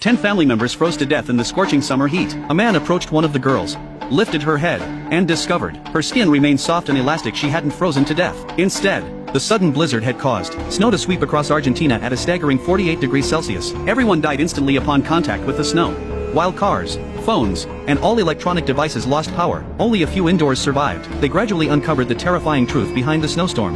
10 family members froze to death in the scorching summer heat. A man approached one of the girls, lifted her head, and discovered her skin remained soft and elastic. She hadn't frozen to death. Instead, the sudden blizzard had caused snow to sweep across Argentina at a staggering 48 degrees Celsius. Everyone died instantly upon contact with the snow. While cars, phones, and all electronic devices lost power, only a few indoors survived. They gradually uncovered the terrifying truth behind the snowstorm.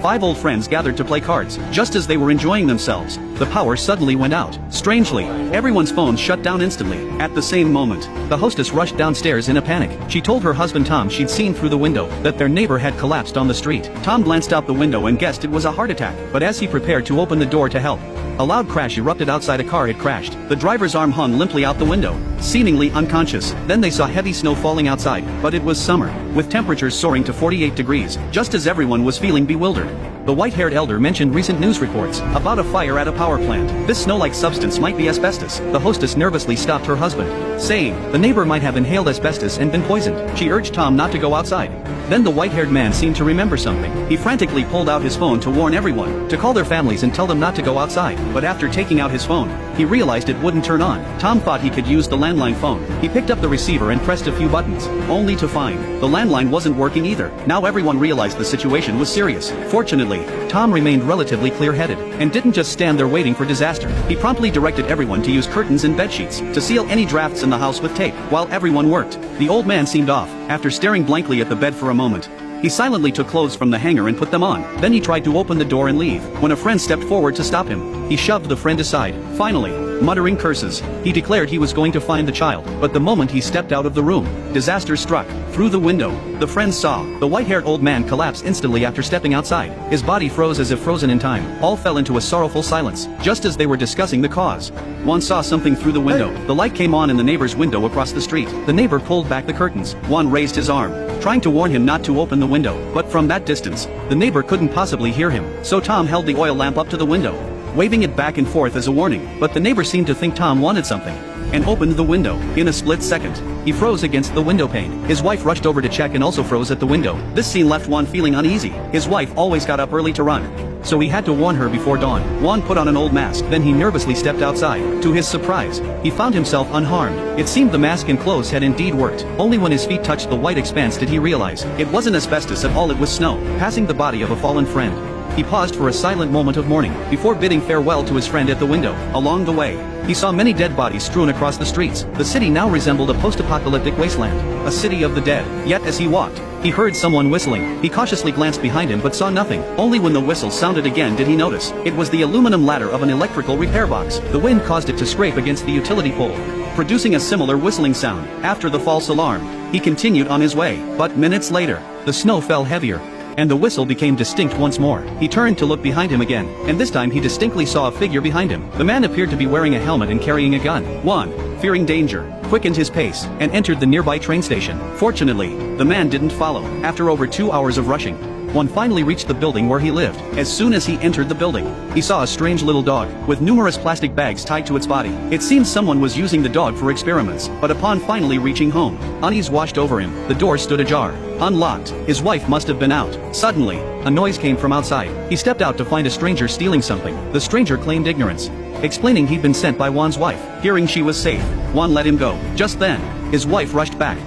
5 old friends gathered to play cards. Just as they were enjoying themselves, the power suddenly went out. Strangely, everyone's phones shut down instantly. At the same moment, the hostess rushed downstairs in a panic. She told her husband Tom she'd seen through the window that their neighbor had collapsed on the street. Tom glanced out the window and guessed it was a heart attack, but as he prepared to open the door to help, a loud crash erupted outside. A car had crashed. The driver's arm hung limply out the window, seemingly unconscious. Then they saw heavy snow falling outside, but it was summer, with temperatures soaring to 48 degrees. Just as everyone was feeling bewildered, the white-haired elder mentioned recent news reports about a fire at a power plant. This snow-like substance might be asbestos. The hostess nervously stopped her husband, saying the neighbor might have inhaled asbestos and been poisoned. She urged Tom not to go outside. Then the white-haired man seemed to remember something. He frantically pulled out his phone to warn everyone to call their families and tell them not to go outside. But after taking out his phone, he realized it wouldn't turn on. Tom thought he could use the landline phone. He picked up the receiver and pressed a few buttons, only to find the landline wasn't working either. Now everyone realized the situation was serious. Fortunately, Tom remained relatively clear-headed and didn't just stand there waiting for disaster. He promptly directed everyone to use curtains and bedsheets to seal any drafts in the house with tape. While everyone worked, the old man seemed off. After staring blankly at the bed for a moment, he silently took clothes from the hanger and put them on. Then he tried to open the door and leave. When a friend stepped forward to stop him, he shoved the friend aside. Finally, muttering curses, he declared he was going to find the child. But the moment he stepped out of the room, disaster struck. Through the window, the friends saw the white-haired old man collapse instantly after stepping outside. His body froze as if frozen in time. All fell into a sorrowful silence. Just as they were discussing the cause, Juan saw something through the window. The light came on in the neighbor's window across the street. The neighbor pulled back the curtains. Juan raised his arm, trying to warn him not to open the window. But from that distance, the neighbor couldn't possibly hear him. So Tom held the oil lamp up to the window, waving it back and forth as a warning. But the neighbor seemed to think Tom wanted something, and opened the window. In a split second, he froze against the window pane. His wife rushed over to check and also froze at the window. This scene left Juan feeling uneasy. His wife always got up early to run, so he had to warn her before dawn. Juan put on an old mask. Then he nervously stepped outside. To his surprise, he found himself unharmed. It seemed the mask and clothes had indeed worked. Only when his feet touched the white expanse did he realize it wasn't asbestos at all. It was snow. Passing the body of a fallen friend, he paused for a silent moment of mourning before bidding farewell to his friend at the window. Along the way, he saw many dead bodies strewn across the streets. The city now resembled a post-apocalyptic wasteland, a city of the dead. Yet as he walked, he heard someone whistling. He cautiously glanced behind him but saw nothing. Only when the whistle sounded again did he notice. It was the aluminum ladder of an electrical repair box. The wind caused it to scrape against the utility pole, producing a similar whistling sound. After the false alarm, he continued on his way. But minutes later, the snow fell heavier, and the whistle became distinct once more. He turned to look behind him again, and this time he distinctly saw a figure behind him. The man appeared to be wearing a helmet and carrying a gun. Juan, fearing danger, quickened his pace and entered the nearby train station. Fortunately, the man didn't follow. After over 2 hours of rushing, Juan finally reached the building where he lived. As soon as he entered the building, he saw a strange little dog, with numerous plastic bags tied to its body. It seemed someone was using the dog for experiments, but upon finally reaching home, unease washed over him. The door stood ajar, unlocked. His wife must have been out. Suddenly, a noise came from outside. He stepped out to find a stranger stealing something. The stranger claimed ignorance, explaining he'd been sent by Juan's wife. Hearing she was safe, Juan let him go. Just then, his wife rushed back,